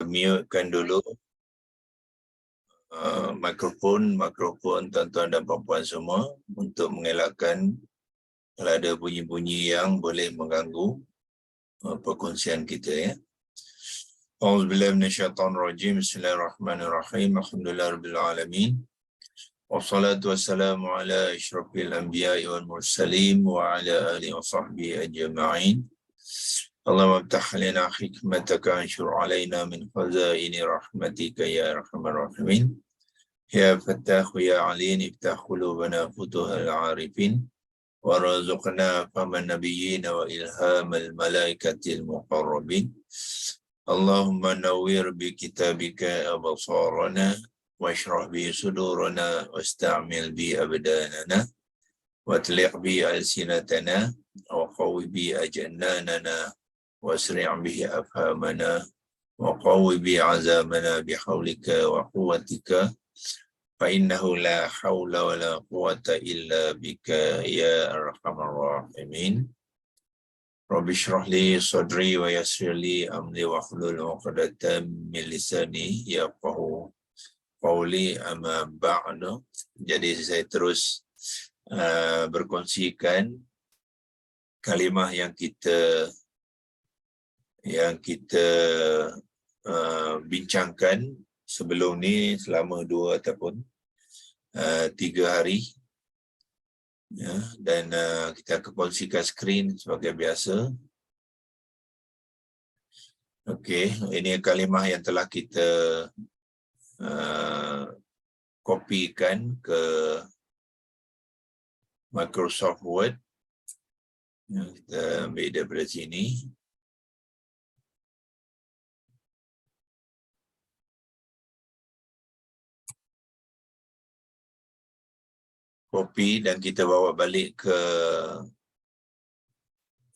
Mute-kan dulu mikrofon tuan-tuan dan puan-puan semua untuk mengelakkan kalau ada bunyi-bunyi yang boleh mengganggu perkongsian kita ya. A'udzubillahi minasyaitonirrajim. Bismillahirrahmanirrahim. Alhamdulillahirabbil alamin. Wassalatu wassalamu ala asyrafil anbiya'i wal mursalin wa ala alihi wa sahbihi ajma'in. Allahumma aftah lana hikmataka anshur alaina min khazaini rahmatika ya arhamar rahimin. Ya Fattah ya Alim iftah qulubana futuhal arifin warzuqna faman nabiyyin wa ilhamal malaikatil muqarrabin. Allahumma nawwir bi kitabika absarana washrah bi sudurana wasta'mil bi abdanana watliq bi alsinatana wa qawi bi ajnanana wasri' bihi afhamana wa qawi bi azamana bihawlika wa quwwatika fa innahu la hawla wa la quwwata illa bika ya arhamar rahimin. Rabbi shrah li sadri wa yassir li amri wa hlul 'uqdatam min lisani yafqahu qawli, amma ba'du. Jadi saya terus berkongsikan kalimah yang kita bincangkan sebelum ni selama 2 ataupun 3 hari ya, dan kita akan kongsikan skrin sebagai biasa. Okey, ini kalimah yang telah kita kopikan ke Microsoft Word. Kita ambil daripada sini. Kopi dan kita bawa balik ke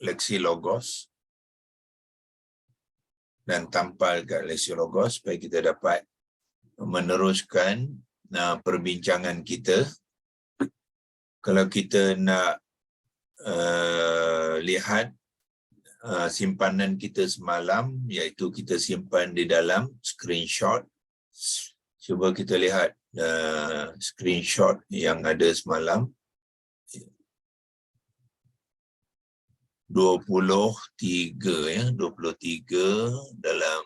Lexilogos dan tampal kat Lexilogos supaya kita dapat meneruskan perbincangan kita. Kalau kita nak lihat simpanan kita semalam, iaitu kita simpan di dalam screenshot. Cuba kita lihat screenshot yang ada semalam. 23 ya, 23 dalam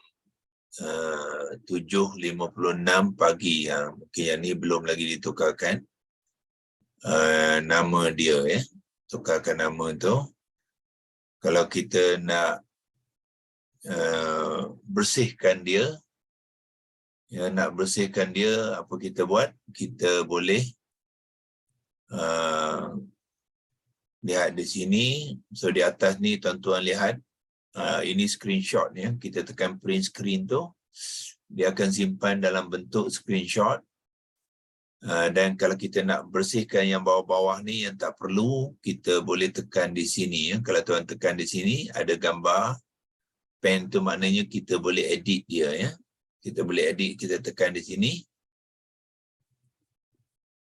7.56 pagi ya. Mungkin yang ni belum lagi ditukarkan nama dia ya. Tukarkan nama tu. Kalau kita nak bersihkan dia, ya, nak bersihkan dia, apa kita buat? Kita boleh lihat di sini. So di atas ni tuan-tuan lihat, ini screenshot ya. Kita tekan print screen tu, dia akan simpan dalam bentuk screenshot. Dan kalau kita nak bersihkan yang bawah-bawah ni yang tak perlu, kita boleh tekan di sini ya. Kalau tuan tekan di sini ada gambar pen tu, maknanya kita boleh edit dia ya. Kita boleh edit, kita tekan di sini.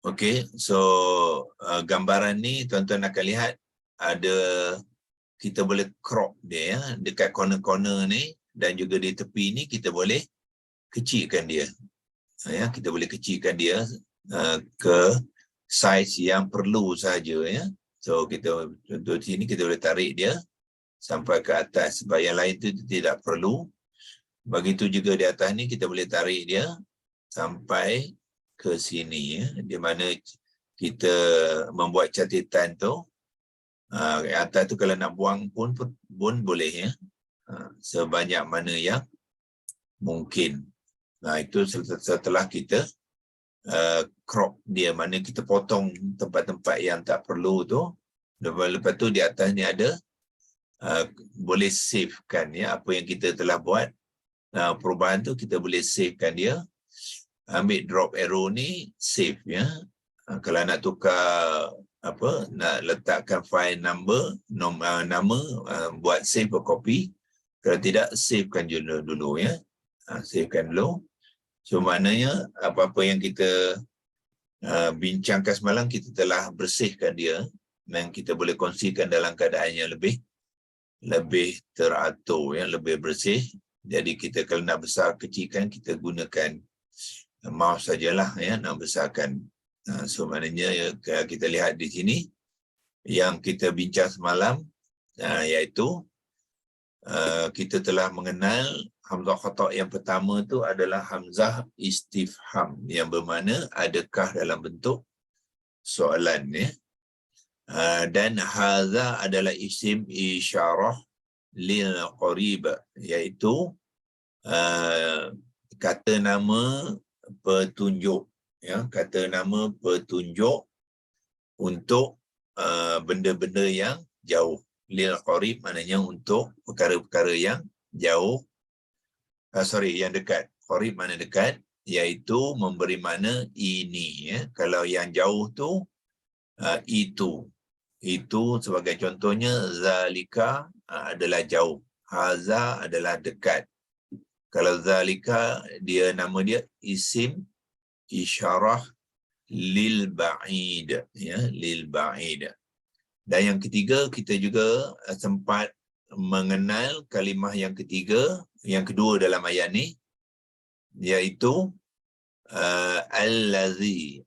Okey, so gambaran ni tuan-tuan akan lihat ada, kita boleh crop dia ya, dekat corner-corner ni, dan juga di tepi ni kita boleh kecilkan dia. Ya, kita boleh kecilkan dia ke saiz yang perlu saja ya. So kita contoh sini kita boleh tarik dia sampai ke atas, sebab yang lain tu tidak perlu. Begitu juga di atas ni kita boleh tarik dia sampai ke sini ya, di mana kita membuat catatan tu. Atas tu kalau nak buang pun boleh ya, sebanyak mana yang mungkin. Itu setelah kita crop dia, mana kita potong tempat-tempat yang tak perlu tu. Lepas tu di atas ni ada boleh save kan ya, apa yang kita telah buat. Perubahan tu kita boleh save kan dia. Ambil drop arrow ni, save ya. Kalau nak tukar nak letakkan file nama, buat save or copy. Kalau tidak, savekan dulu ya. Savekan dulu. So maknanya apa-apa yang kita bincangkan semalam, kita telah bersihkan dia dan kita boleh kongsikan dalam keadaan yang lebih teratur ya, lebih bersih. Jadi kita kalau nak besar kecilkan, kita gunakan mouse sajalah ya, nak besarkan. So maknanya kita lihat di sini yang kita bincang semalam, iaitu kita telah mengenal hamzah khata' yang pertama tu adalah hamzah istifham, yang bermakna adakah dalam bentuk soalan ya. Dan hadza adalah isim isyarah lil qarib, iaitu kata nama petunjuk ya, kata nama petunjuk untuk benda-benda yang jauh. Lil qarib maknanya untuk perkara-perkara yang jauh, yang dekat. Qarib makna dekat, iaitu memberi makna ini ya. Kalau yang jauh tu itu sebagai contohnya, zalika adalah jauh, haza adalah dekat. Kalau zalika dia nama dia isim isyarah lil ba'id ya, lil ba'id. Dan yang ketiga, kita juga sempat mengenal kalimah yang ketiga, yang kedua dalam ayat ni, iaitu allazi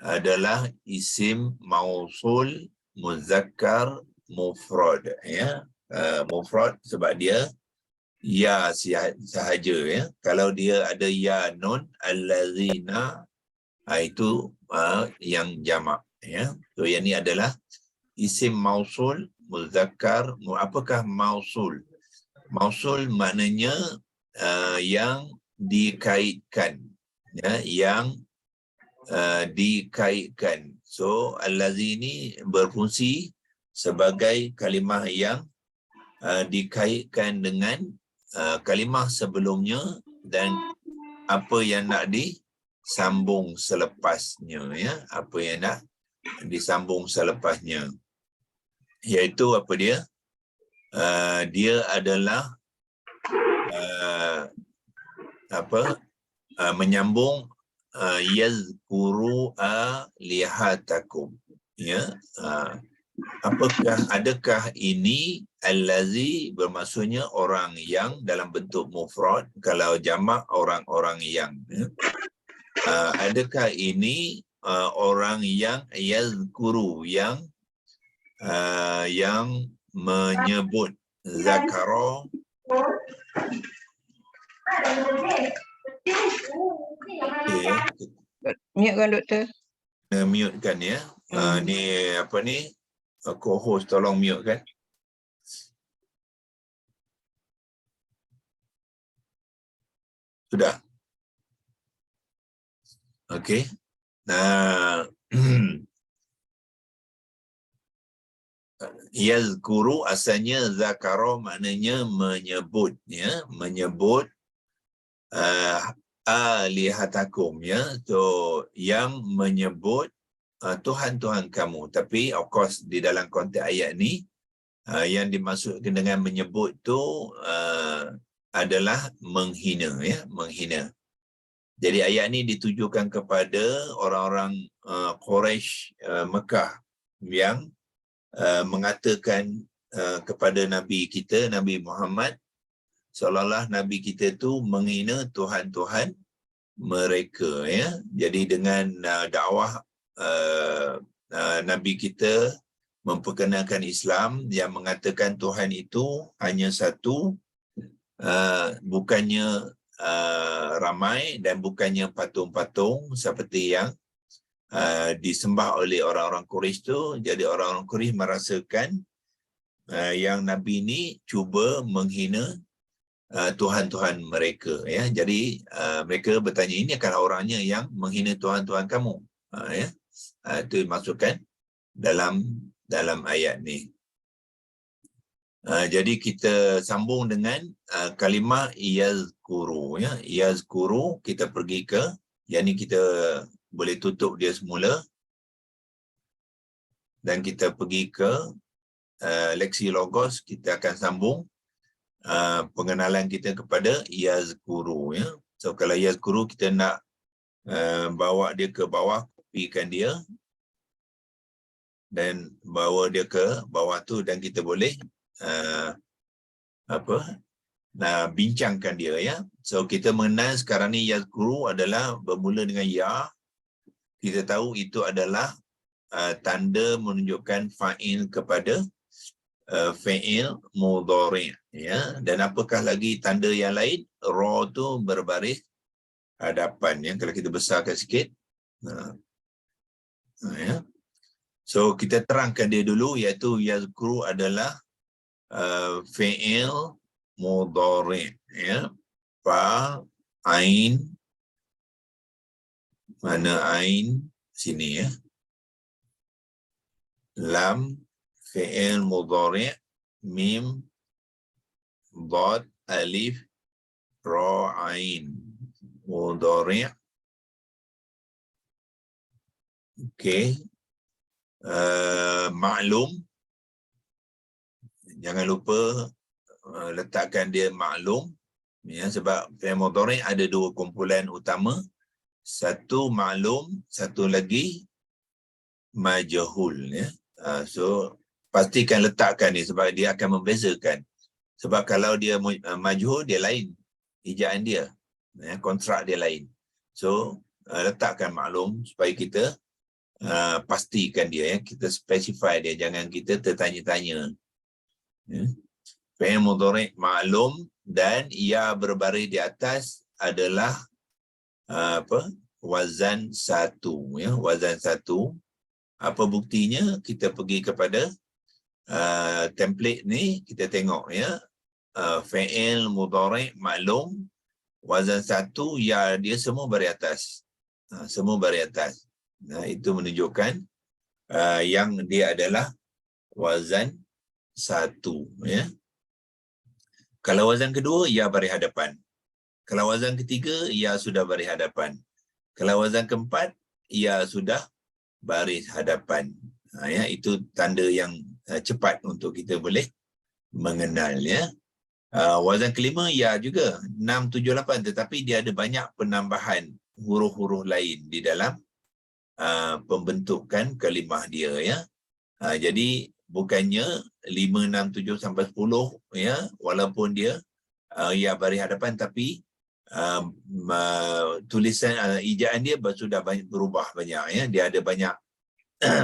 adalah isim mausul muzakkar mufrad ya. Mufrad sebab dia ya sahaja ya. Kalau dia ada ya nun, allazina, itu yang jamak ya. So yang ni adalah isim mausul muzakkar. Apakah mausul? Mausul maknanya yang dikaitkan ya, yang dikaitkan. So allazi ni berfungsi sebagai kalimah yang dikaitkan dengan kalimah sebelumnya dan apa yang nak disambung selepasnya ya, apa yang nak disambung selepasnya, iaitu apa dia? Dia adalah menyambung yazkuru alihatakum ya. Adakah ini allazi bermaksudnya orang yang dalam bentuk mufrad, kalau jamak orang-orang yang ya. Adakah ini orang yang yazkuru, yang menyebut, zakara. Mute kan doktor? Mute kan ya. Ni apa ni, co-host tolong mute kan. Sudah. Okey. Yazkuru asalnya zakara, maknanya menyebut ya, menyebut alihatakum ya. So yang menyebut Tuhan-Tuhan kamu. Tapi of course di dalam konteks ayat ni yang dimaksudkan dengan menyebut tu adalah menghina ya, menghina. Jadi ayat ni ditujukan kepada orang-orang Quraisy Mekah yang mengatakan kepada Nabi kita, Nabi Muhammad, seolah-olah Nabi kita tu menghina Tuhan-Tuhan mereka ya. Jadi dengan dakwah Nabi kita memperkenalkan Islam yang mengatakan Tuhan itu hanya satu, bukannya ramai dan bukannya patung-patung seperti yang disembah oleh orang-orang Quraisy tu. Jadi orang-orang Quraisy merasakan yang Nabi ni cuba menghina Tuhan-Tuhan mereka ya. Jadi mereka bertanya, ini adalah orangnya yang menghina Tuhan-Tuhan kamu ya. Itu dimaksudkan dalam ayat ni. Jadi kita sambung dengan kalimah yazkuru ya. Yazkuru, kita pergi ke yang ni, kita boleh tutup dia semula dan kita pergi ke leksi logos. Kita akan sambung pengenalan kita kepada yazkuru ya. So kalau yazkuru kita nak bawa dia ke bawah, kopikan dia dan bawa dia ke bawah tu, dan kita boleh bincangkan dia ya. So kita mengenal sekarang ni yazkuru adalah bermula dengan ya. Kita tahu itu adalah tanda menunjukkan fa'il kepada fa'il mudhari' ya. Dan apakah lagi tanda yang lain? Ra tu berbaris hadapan ya. Kalau kita besarkan sikit. Ya. So kita terangkan dia dulu, iaitu yazkuru adalah fi'il mudhari' ya. Fa ain, mana ain sini ya. Lam fi'il mudhari', mim dad alif ra ain mudhari'. Okey. Maklum, jangan lupa letakkan dia maklum ya, sebab fi'il mudhari' ada dua kumpulan utama, satu maklum, satu lagi majhul ya. So pastikan letakkan ni sebab dia akan membezakan, sebab kalau dia majhul dia lain ejaan dia ya, kontrak dia lain. So letakkan maklum supaya kita pastikan dia ya, kita specify dia, jangan kita tertanya-tanya ya. Fi'il mudhari' maklum dan ia berbaris di atas adalah wazan satu ya, wazan satu. Apa buktinya? Kita pergi kepada template ni, kita tengok ya, fi'il mudhari' maklum wazan satu, ya dia semua baris atas, semua baris atas. Itu menunjukkan yang dia adalah wazan satu ya. Kalau wazan kedua, ya baris hadapan. Kalau wazan ketiga, ya sudah baris hadapan. Kalau wazan keempat, ya sudah baris hadapan. Ya, itu tanda yang cepat untuk kita boleh mengenal ya. Wazan kelima, ya juga 6, 7, 8, tetapi dia ada banyak penambahan huruf-huruf lain di dalam pembentukan kalimah dia ya. Jadi bukannya 5, 6, 7 sampai 10 ya, walaupun dia ya baris hadapan, tapi tulisan ejaan dia sudah berubah banyak ya. Dia ada banyak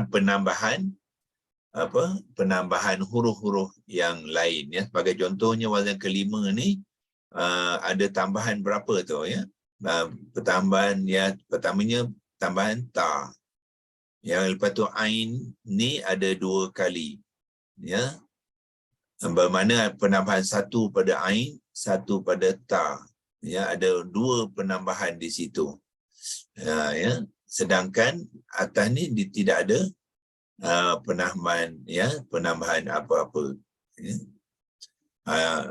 penambahan penambahan huruf-huruf yang lain ya. Sebagai contohnya wazan kelima ni ada tambahan berapa tu ya. Pertambahan ya, pertamanya tambahan ta. Yang lepas tu ain ni ada 2 kali ya. Bermakna penambahan satu pada ain, satu pada ta. Ya, ada 2 penambahan di situ. Ya, sedangkan atas ni tidak ada penambahan ya, penambahan apa-apa ya.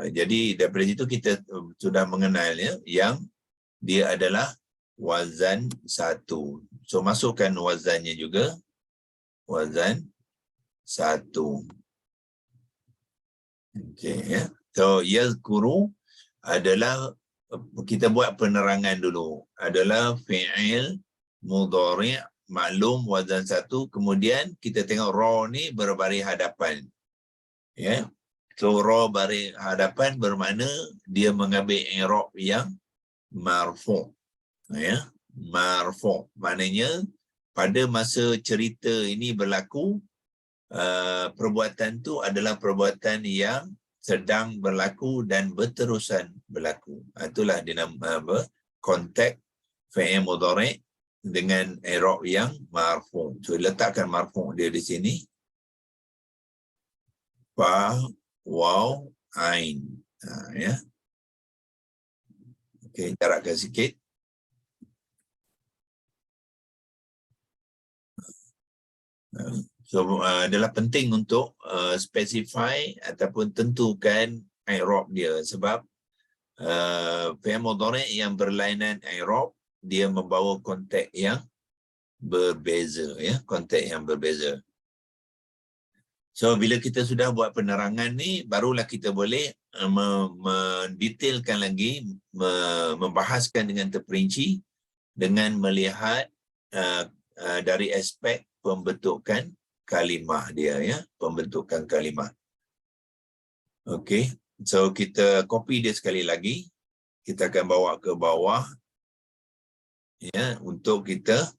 Jadi daripada situ kita sudah mengenal ya, yang dia adalah wazan satu. So masukkan wazannya juga, wazan satu. Okey ya. So yazkuru adalah, kita buat penerangan dulu, adalah fi'il mudhari' maklum wazan satu, kemudian kita tengok ra ni berbaris hadapan ya. So ra baris hadapan bermakna dia mengambil i'rab yang marfu' ya. Marfu' maknanya pada masa cerita ini berlaku, perbuatan tu adalah perbuatan yang sedang berlaku dan berterusan berlaku. Itulah dinamakan konteks fi'il mudhari' dengan i'rab yang marfu'. So letakkan marfu' dia di sini. Fa, waw, ain. Ya. Okey, jarakkan sikit. So adalah penting untuk specify ataupun tentukan i'rab dia, sebab fi'il mudhari' yang berlainan i'rab dia membawa konteks yang berbeza ya, konteks yang berbeza. So bila kita sudah buat penerangan ni, barulah kita boleh mendetailkan lagi, membahaskan dengan terperinci dengan melihat dari aspek pembentukan kalimah dia ya, pembentukan kalimah. Okey, So kita copy dia sekali lagi. Kita akan bawa ke bawah ya untuk kita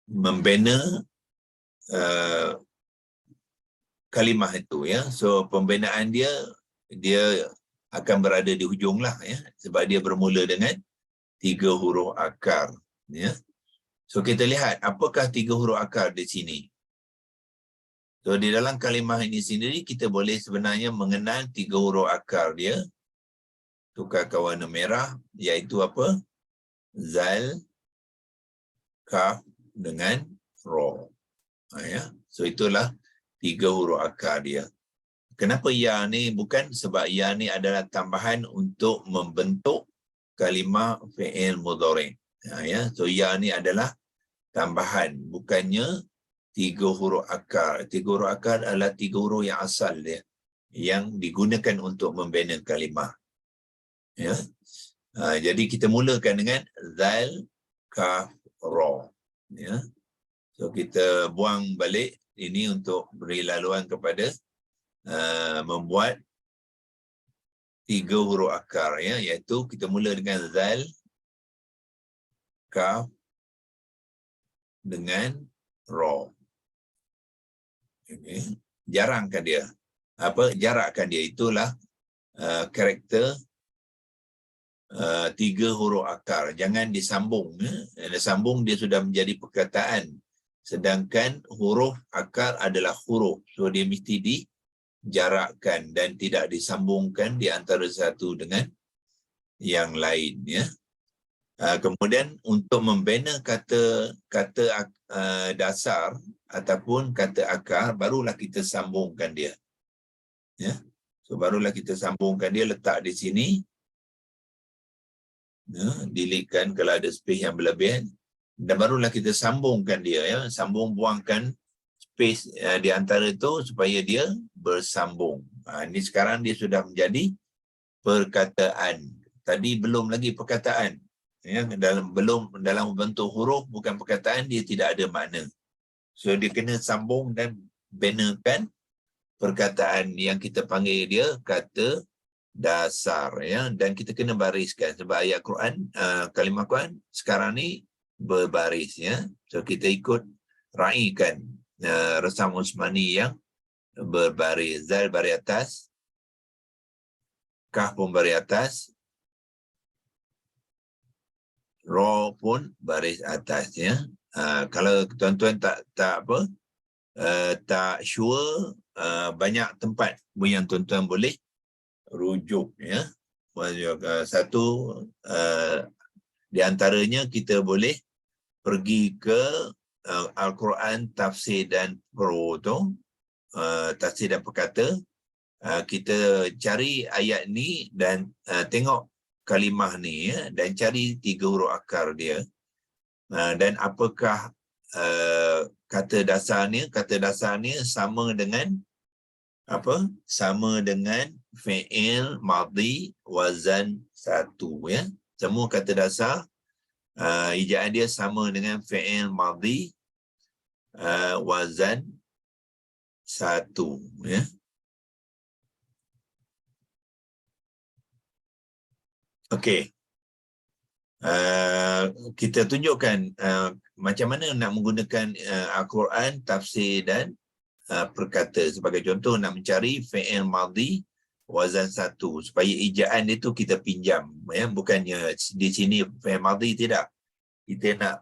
membina kalimah itu ya. So pembinaan dia akan berada di hujung lah ya, sebab dia bermula dengan 3 huruf akar ya. So kita lihat apakah 3 huruf akar di sini. So di dalam kalimah ini sendiri kita boleh sebenarnya mengenal 3 huruf akar dia. Tukar ke warna merah, iaitu apa? Zal, kaf dengan ra. Ya. So itulah 3 huruf akar dia. Kenapa ya ni? Bukan sebab ya ni adalah tambahan untuk membentuk kalimah fi'il mudhari'. Ya. So ya ni adalah tambahan, bukannya 3 huruf akar. 3 huruf akar adalah 3 huruf yang asal dia, yang digunakan untuk membina kalimah. Ya. Jadi kita mulakan dengan zal, kaf, ra. Ya. So kita buang balik ini untuk beri laluan kepada membuat 3 huruf akar ya, iaitu kita mula dengan zal, kaf dengan ra. Okay. Jarangkan dia. Jarakkan dia, itulah karakter 3 huruf akar. Jangan disambung. Disambung dia sudah menjadi perkataan. Sedangkan huruf akar adalah huruf. So dia mesti dijarakkan dan tidak disambungkan di antara satu dengan yang lain ya. Kemudian untuk membina kata dasar ataupun kata akar, barulah kita sambungkan dia. Ya. So barulah kita sambungkan dia, letak di sini. Ya, deletekan kalau ada space yang berlebihan, dan barulah kita sambungkan dia ya. Sambung, buangkan space di antara itu supaya dia bersambung. Ini sekarang dia sudah menjadi perkataan. Tadi belum lagi perkataan. Ya, dalam bentuk huruf, bukan perkataan, dia tidak ada makna. So dia kena sambung dan binakan perkataan yang kita panggil dia kata dasar ya, dan kita kena bariskan sebab ayat Quran, kalimah Quran sekarang ni berbaris ya. So kita ikut raikan resam Usmani yang berbaris. Zal baris atas, kaf pun baris atas, ra pun baris atas ya. Kalau tuan-tuan tak sure, banyak tempat yang tuan-tuan boleh rujuk ya. Satu di antaranya kita boleh pergi ke Al-Quran Tafsir dan Pro tu, Tafsir dan Perkata. Kita cari ayat ni dan tengok kalimah ni ya, dan cari 3 huruf akar dia. Dan apakah kata dasarnya sama dengan apa? Sama dengan fi'il madhi wazan 1 ya. Semua kata dasar ejaan dia sama dengan fi'il madhi wazan 1 ya. Okey. Kita tunjukkan macam mana nak menggunakan Al-Quran Tafsir dan Perkata. Sebagai contoh, nak mencari fi'il madhi wazan 1 supaya ejaan itu kita pinjam ya. Bukannya di sini fi'il madhi, tidak. Kita nak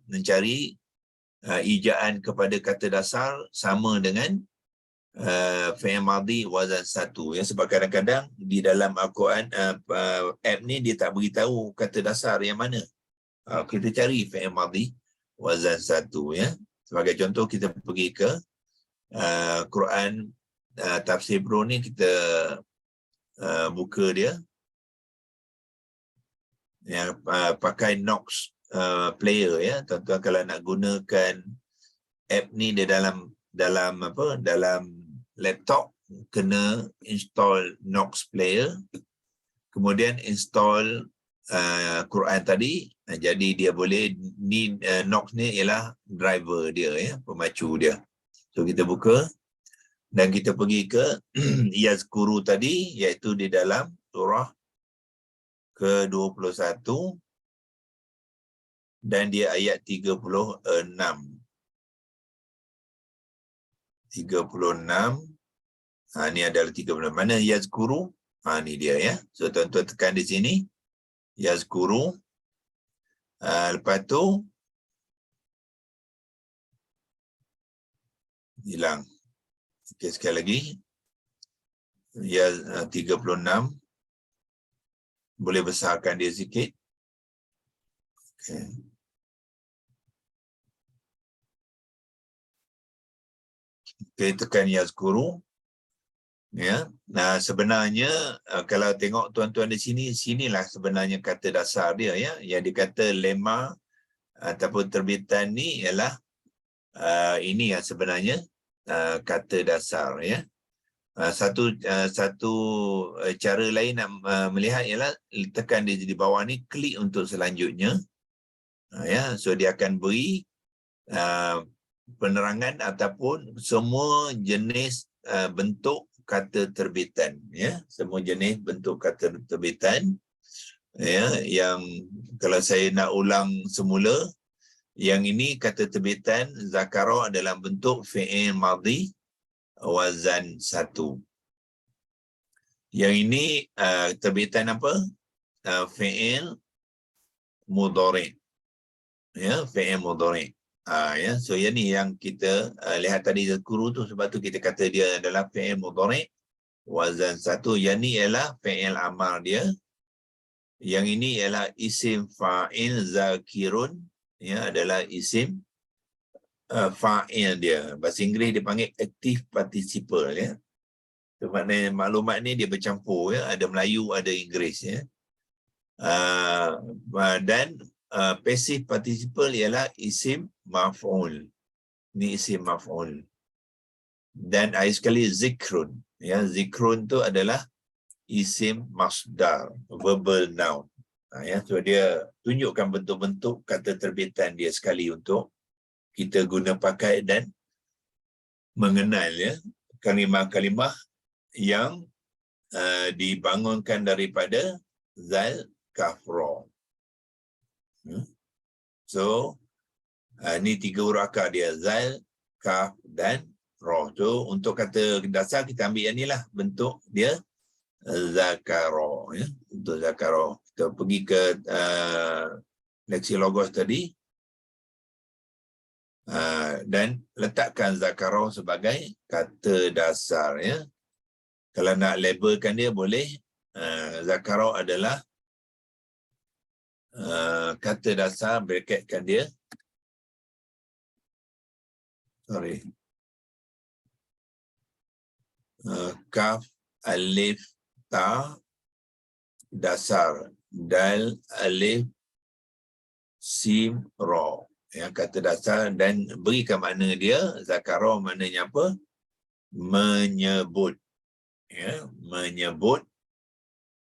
mencari ejaan kepada kata dasar sama dengan fi'il madhi wazan 1 ya. Sebab kadang-kadang di dalam Al-Quran app ni dia tak beritahu kata dasar yang mana. Kita cari fi'il madhi wazan 1 ya. Sebagai contoh, kita pergi ke Quran Tafsir Pro ni, kita buka dia yang pakai Nox player ya. Tuan-tuan kalau nak gunakan app ni dia dalam laptop, kena install Nox player, kemudian install Quran tadi. Jadi dia boleh ni, Nox ni ialah driver dia ya, pemacu dia. So kita buka Dan kita pergi ke yazkuru tadi, iaitu di dalam surah ke-21 dan dia ayat 36. 36. Ni adalah 36. Mana yazkuru? Ni dia ya. So tuan-tuan tekan di sini. Yazkuru. Lepas tu hilang. Okey, sekali lagi. Ya, 36. Boleh besarkan dia sikit. Okey. Okey, tekan yazkuru. Ya. Nah, sebenarnya kalau tengok tuan-tuan di sini, sinilah sebenarnya kata dasar dia ya. Yang dikata lemma ataupun terbitan ni ialah ini yang sebenarnya kata dasar ya. Satu cara lain nak melihat ialah tekan di bawah ni, klik untuk selanjutnya. Ya, so dia akan beri penerangan ataupun semua jenis bentuk kata terbitan ya, semua jenis bentuk kata terbitan ya, yang kalau saya nak ulang semula, yang ini kata terbitan zakara dalam bentuk fi'il madhi wazan 1. Yang ini terbitan apa? Fi'il mudhari. Ya, fi'il mudhari. Ya, so yang ni yang kita lihat tadi zakuru tu, sebab tu kita kata dia adalah fi'il mudhari wazan 1. Yang ni ialah fi'il amar dia. Yang ini ialah isim fa'il zakirun, ya, adalah isim fa'il dia. Bahasa Inggeris dia panggil active participle ya. So, maknanya maklumat ni dia bercampur ya, ada Melayu, ada Inggeris ya. Dan passive participle ialah isim maf'ul. Ni isim maf'ul. Dan sekali zikrun ya, zikrun tu adalah isim masdar, verbal noun. Ya, so dia tunjukkan bentuk-bentuk kata terbitan dia sekali untuk kita guna pakai dan mengenal ya kalimah-kalimah yang dibangunkan daripada zal kafra. So ni 3 huruf akar dia, zal, kaf dan ra. So untuk kata dasar kita ambil yang ni lah, bentuk dia zakara ya, untuk zakara. Kita pergi ke leksi logos tadi dan letakkan zakara sebagai kata dasar ya. Kalau nak labelkan dia boleh, zakara adalah kata dasar, bracketkan dia. Kaf, alif, ta, dasar, dal, alif, sim, ra. Yang kata dasar, dan berikan makna dia. Zakara maknanya apa? Menyebut. Ya, menyebut.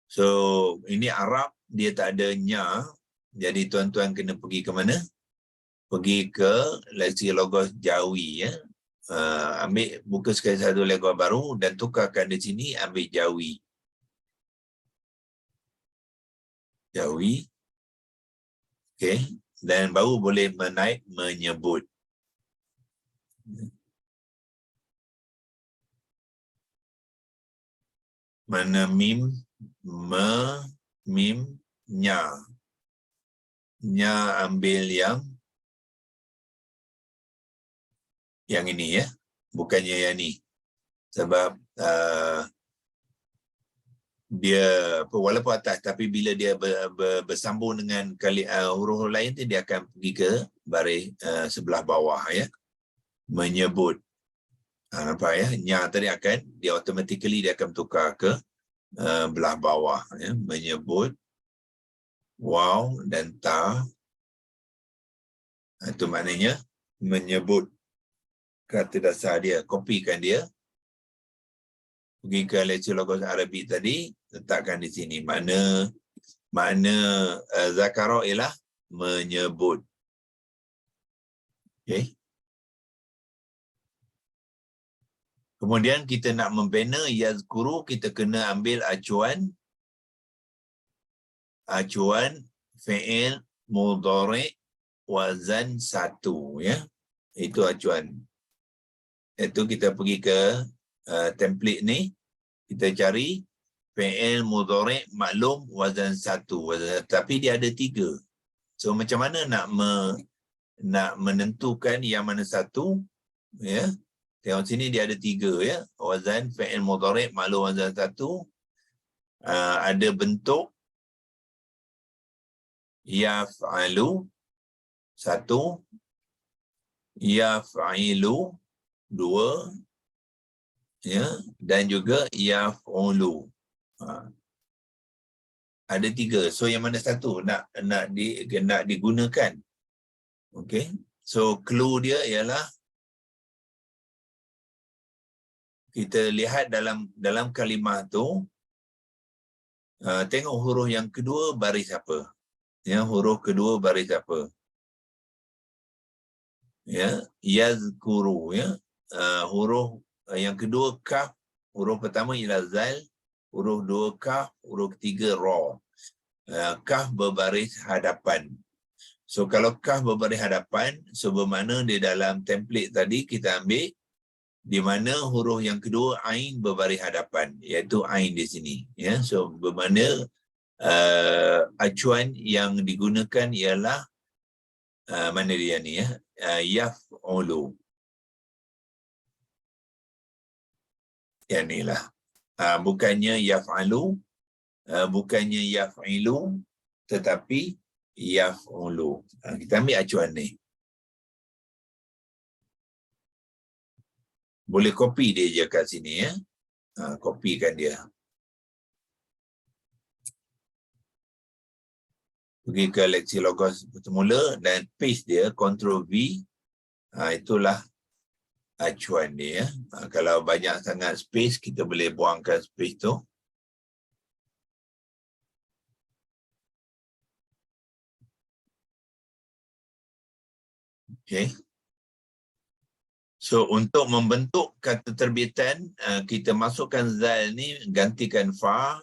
So ini Arab, dia tak ada nya. Jadi tuan-tuan kena pergi ke mana? Pergi ke leksi logos Jawi ya. Ambil buka sekali satu logos baru dan tukarkan di sini, ambil Jawi. Jawi. Okey, dan baru boleh menaik menyebut. Mana mim, mim, nya. Nya ambil yang ini ya, bukannya yang ni. Sebab dia walaupun atas, tapi bila dia bersambung dengan huruf lain tu, dia akan pergi ke baris sebelah bawah ya. Menyebut. Nampak ya? Nya tadi akan, dia automatically dia akan tukar ke belah bawah ya. Menyebut. Waw dan ta. Itu maknanya menyebut kata dasar dia. Kopikan dia. Pergi ke lecture logos Arabic tadi, letakkan di sini. Makna zakara ialah menyebut. Okey. Kemudian kita nak membina yazkuru, kita kena ambil acuan fi'il mudhari' wazan 1 ya. Itu acuan. Itu kita pergi ke template ni, kita cari fi'il mudhari' maklum wazan 1, tapi dia ada 3. So macam mana nak menentukan yang mana satu ya? Tengok sini dia ada 3 ya. Wazan fi'il mudhari' maklum wazan 1, ada bentuk yaf'alu 1, yaf'ilu 2 ya, dan juga yaf'ulu. Ada 3. So yang mana satu nak digunakan? Okey. So clue dia ialah kita lihat dalam kalimah tu, tengok huruf yang kedua baris apa. Ya, huruf kedua baris apa? Ya, yazkuru ya. Huruf yang kedua kaf, huruf pertama ialah zal, huruf 2 kaf, huruf ketiga ra. Kaf berbaris hadapan. So kalau kaf berbaris hadapan, so bermakna di dalam template tadi kita ambil di mana huruf yang kedua ain berbaris hadapan, iaitu ain di sini ya. So bermakna acuan yang digunakan ialah mana dia ni ya, yaf'ulu. Yang ni lah. Bukannya yaf'alu, bukannya yaf'ilu, tetapi yaf'ulu. Kita ambil acuan ni. Boleh copy dia je kat sini ya. Copykan dia. Pergi ke Lexilogos semula dan paste dia, Ctrl V. Itulah acuan dia ya. Kalau banyak sangat space, kita boleh buangkan space tu. Okay. So untuk membentuk kata terbitan, kita masukkan zal ni, gantikan fa,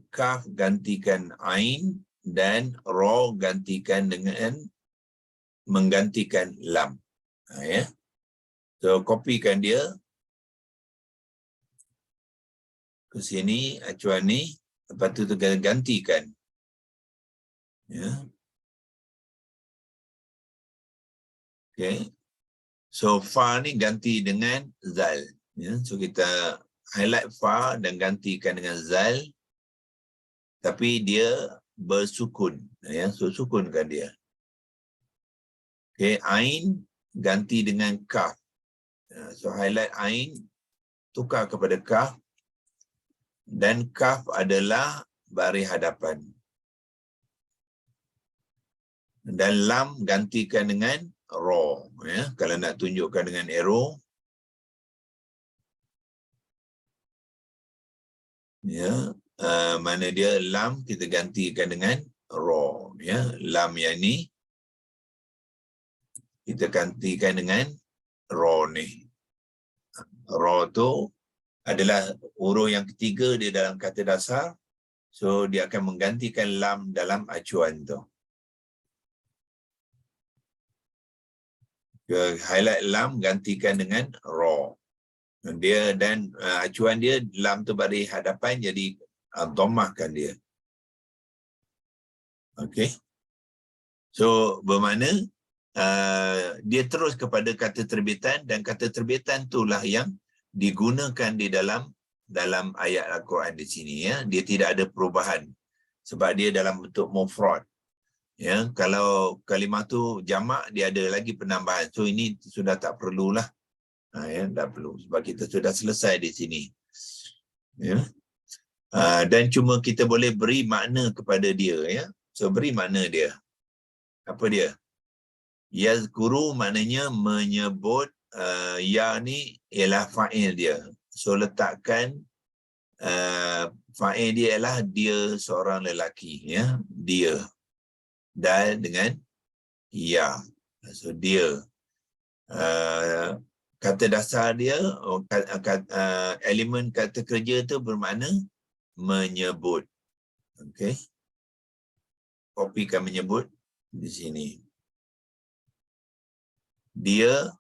kaf gantikan ain, dan ra gantikan dengan menggantikan lam. Ya. So copykan dia ke sini, acuan ni, lepas tu gantikan. Ya. Okay. So fa ni ganti dengan zal. Ya. So kita highlight fa dan gantikan dengan zal, tapi dia bersukun. Ya. So sukunkan dia. Okay. Ain ganti dengan kaf. So highlight ain, tukar kepada kaf, dan kaf adalah baris hadapan. Dan lam gantikan dengan ra. Ya. Kalau nak tunjukkan dengan arrow. Ya. Mana dia lam, kita gantikan dengan ra. Ya. Lam yang ni kita gantikan dengan ra ni. Ra tu adalah huruf yang ketiga dia dalam kata dasar. So dia akan menggantikan lam dalam acuan tu. Highlight lam, gantikan dengan ra. Dia dan acuan dia, lam tu baris hadapan, jadi dhammahkan dia. Okey. So bermakna dia terus kepada kata terbitan, dan kata terbitan itulah yang digunakan di dalam ayat Al-Quran di sini ya. Dia tidak ada perubahan sebab dia dalam bentuk mufrad. Ya, kalau kalimah tu jamak, dia ada lagi penambahan. So ini sudah tak perlulah. Ya, tak perlu sebab kita sudah selesai di sini. Ya. Dan cuma kita boleh beri makna kepada dia ya. So beri makna dia. Apa dia? Yazkuru maknanya menyebut, ya ni ialah fa'il dia. So letakkan fa'il dia ialah dia seorang lelaki ya, dia. Dal dengan ya. So dia. kata dasar dia, elemen kata kerja tu bermakna menyebut. Okey. Kopikan menyebut di sini. Dia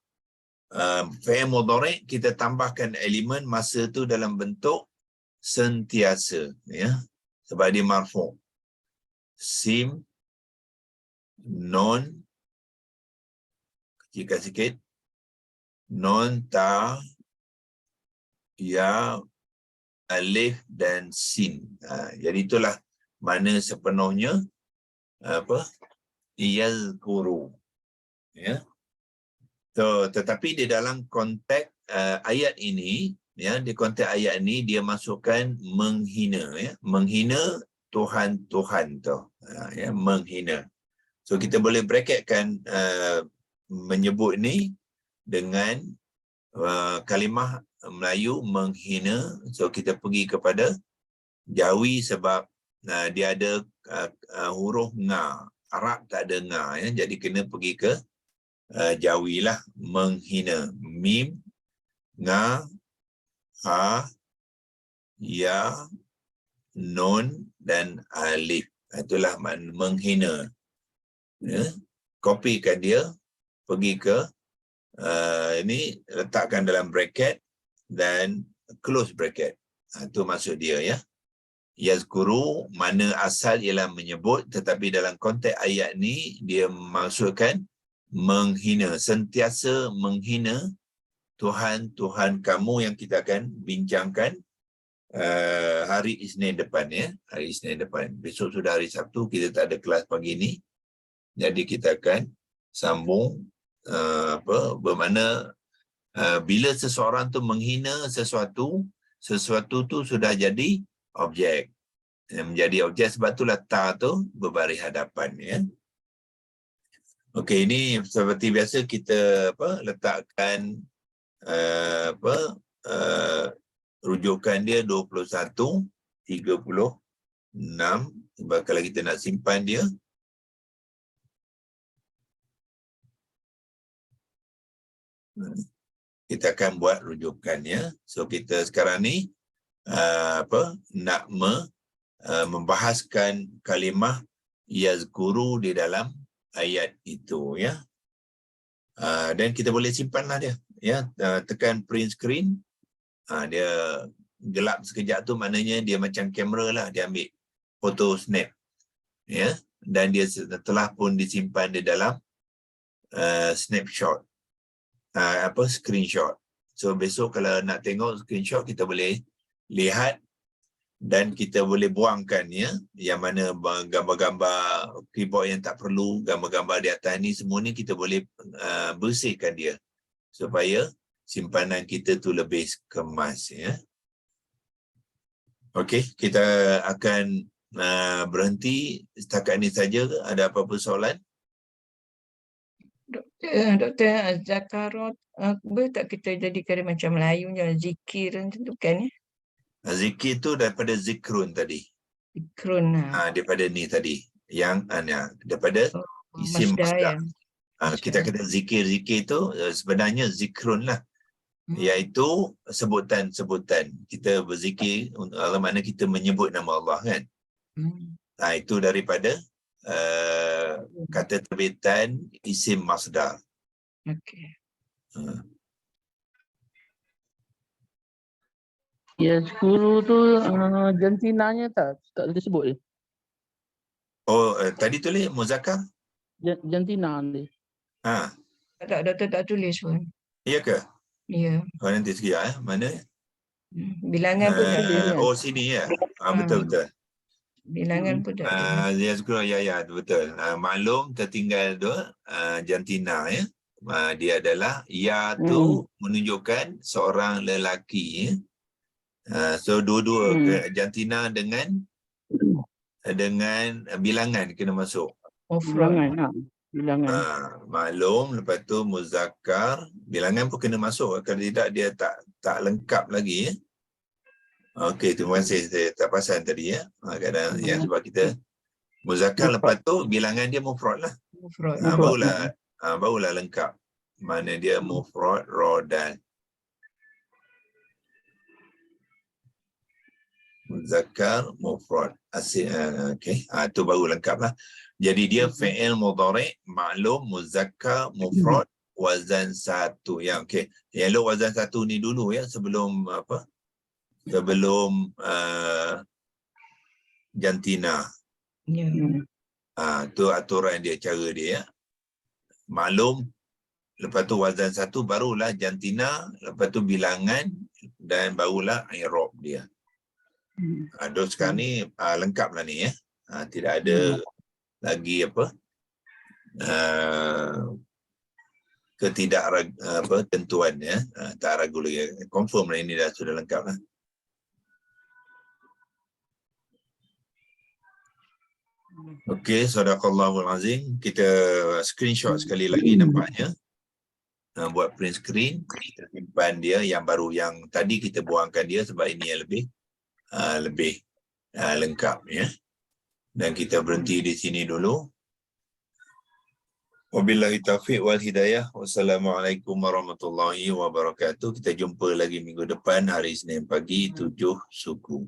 fi'il mudhari' kita tambahkan elemen masa tu dalam bentuk sentiasa, ya. Sebab dia marfu'. Sim, non, kecilkan sikit, non, ta, ya, alif dan sin. Jadi itulah mana sepenuhnya apa? Yazkuru. Ya. So, tetapi di dalam konteks ayat ini, ya, di konteks ayat ini dia masukkan menghina, ya. Menghina Tuhan-Tuhan tu. Ya, menghina. So kita boleh bracketkan menyebut ni dengan kalimah Melayu menghina. So kita pergi kepada Jawi sebab dia ada huruf nga. Arab tak ada nga, ya. Jadi kena pergi ke Jawi lah. Menghina. Mim, nga, ha, ya, nun dan alif. Itulah makna menghina. Ya. Kopikan dia, pergi ke ini, letakkan dalam bracket dan close bracket. Itu maksud dia, ya. Yazkuru mana asal ialah menyebut, tetapi dalam konteks ayat ni dia maksudkan menghina, sentiasa menghina Tuhan-Tuhan kamu yang kita akan bincangkan hari Isnin depan, ya. Hari Isnin depan. Besok sudah hari Sabtu, kita tak ada kelas pagi ni. Jadi kita akan sambung bermakna bila seseorang tu menghina sesuatu, sesuatu tu sudah jadi objek. Menjadi objek, sebab itulah ta tu berbaris hadapan, ya. Okey, ini seperti biasa kita letakkan rujukan dia 21, 36. Sebab kalau kita nak simpan dia, kita akan buat rujukannya. So kita sekarang ni nak membahaskan kalimah yazkuru di dalam ayat itu, ya. Dan kita boleh simpanlah dia, ya. Tekan print screen, dia gelap sekejap tu maknanya dia macam kamera lah, dia ambil foto snap, ya. Dan dia telah pun disimpan di dalam snapshot, screenshot. So besok kalau nak tengok screenshot, kita boleh lihat dan kita boleh buangkan, ya. Yang mana gambar-gambar keyboard yang tak perlu, gambar-gambar di atas ni, semua ni kita boleh bersihkan dia supaya simpanan kita tu lebih kemas, ya. Okey, kita akan berhenti setakat ni saja. Ada apa-apa soalan? Doktor, zakarat boleh tak kita jadikan macam Melayunya zikir tu kan, ya? Zikir tu daripada zikrun tadi. Zikrun. Daripada ni tadi. Yang daripada isim masdar. Kita kata zikir-zikir tu sebenarnya zikrun lah. Iaitu sebutan-sebutan. Kita berzikir Allah, mana kita menyebut nama Allah, kan. Itu daripada kata terbitan isim masdar. Okey. Yazkuru tu jantinanya tak disebut je. Tadi tulis muzakkar? Jantina ni. Tak, doktor tak tulis pun. Ya ke? Ya. Nanti sekejap, mana? Bilangan pun tak tulis. Sini, ya. Betul-betul. Bilangan pun tak tulis. Yazkuru, ya, betul. Maklum tertinggal dua, jantina, ya. Dia adalah ya tu menunjukkan seorang lelaki, ya. So dua-dua jantina dengan bilangan kena masuk. Bilangan. Maklum, lepas tu muzakkar, bilangan pun kena masuk. Kalau tidak dia tak lengkap lagi, ya. Okey, terima kasih, saya tak pasal tadi, ya. Kadang ya, sebab kita muzakkar lepas tu bilangan dia mufrad lah. Mufrad. Barulah lengkap. mana dia mufrad rodan. Muzakkar mufrad asil. Okey, tu baru lengkap lah. Jadi dia fi'il mudhari' maklum muzakkar mufrad wazan 1. Yang okey, elok wazan 1 ni dulu ya, sebelum apa? Sebelum jantina. Ya. Tu aturan dia, cara dia ya. Maklum, lepas tu wazan 1, barulah jantina, lepas tu bilangan, dan barulah i'rab dia. Sekarang ni lengkap lah ni ya. Tidak ada lagi apa tentuan ya. Tak ragu lagi. Confirm lah, ini dah sudah lengkap lah. Okey, sadaqallahul azim. Kita screenshot sekali lagi nampaknya. Buat print screen, kita simpan dia yang baru, yang tadi kita buangkan dia sebab ini yang lebih lengkap ya. Dan kita berhenti di sini dulu. Wabillahi taufiq wal hidayah. Wassalamualaikum warahmatullahi wabarakatuh. Kita jumpa lagi minggu depan hari Isnin pagi 7 suku.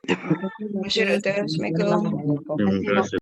Terima kasih, Doktor. Assalamualaikum. Terima kasih.